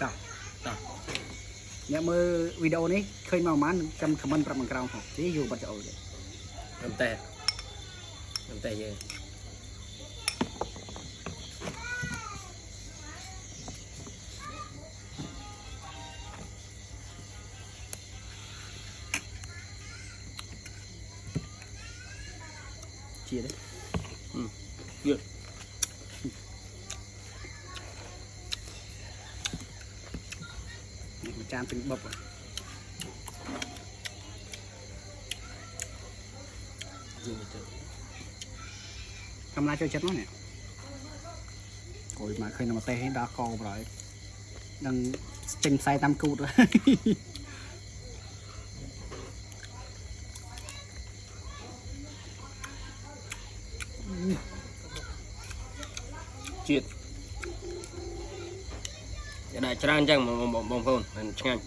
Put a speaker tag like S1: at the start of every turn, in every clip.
S1: ต่อเนี่ยมือวิดีโอนี้เคยมามันจำคำมันประมาณกลางหกที่อยู่บัดเจ้าเลย
S2: น้ำแต่เยอะ
S1: เชียร์đấy
S2: เยอะ
S1: จานเป็นบบ ทำลายchơi chết nó nè ôi mà khi nào mà tê hết đã co rồi đang trên say tam cụt rồi
S2: ជាតិដាក់ច្រើនចឹងបងប្អូនมันឆ្ងាញ់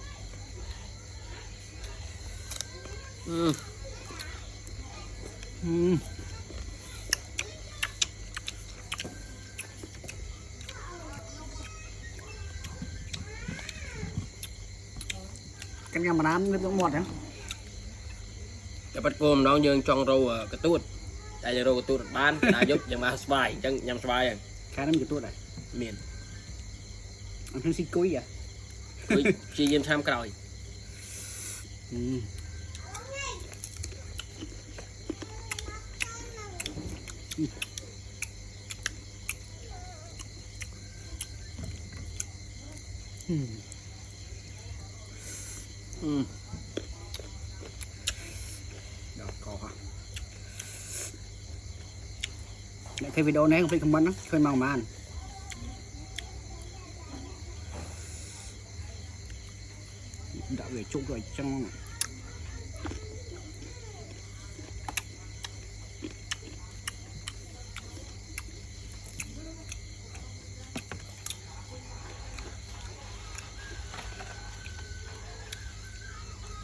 S1: กันยังมาน้ำนึกต้องหมดนะ
S2: แต่ปัดโกมน้องยังจองเรากระตุ้นแต่ยังเรากระตุ้นบ้านนายกยังมาสบายจังยังสบายอย่าง
S1: cái đó mình cái tuổi này
S2: เมียน
S1: ăn thêm xí cối à
S2: คุยชียิมช้ำกร่อย
S1: Đó, có hả? Để cái video này không phải comment đó, khơi màu mà ăn. Đã về chụp rồi trong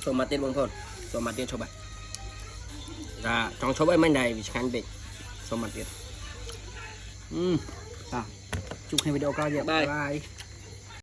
S2: ส่งมาเต้นบางคนส่งมาเต้นชอบไปจองชอบไอ้ไม่ได้วิชาการเด็กส่งมาเต้น
S1: à, chụp cái video coi vậy.
S2: Bye.
S1: Bye.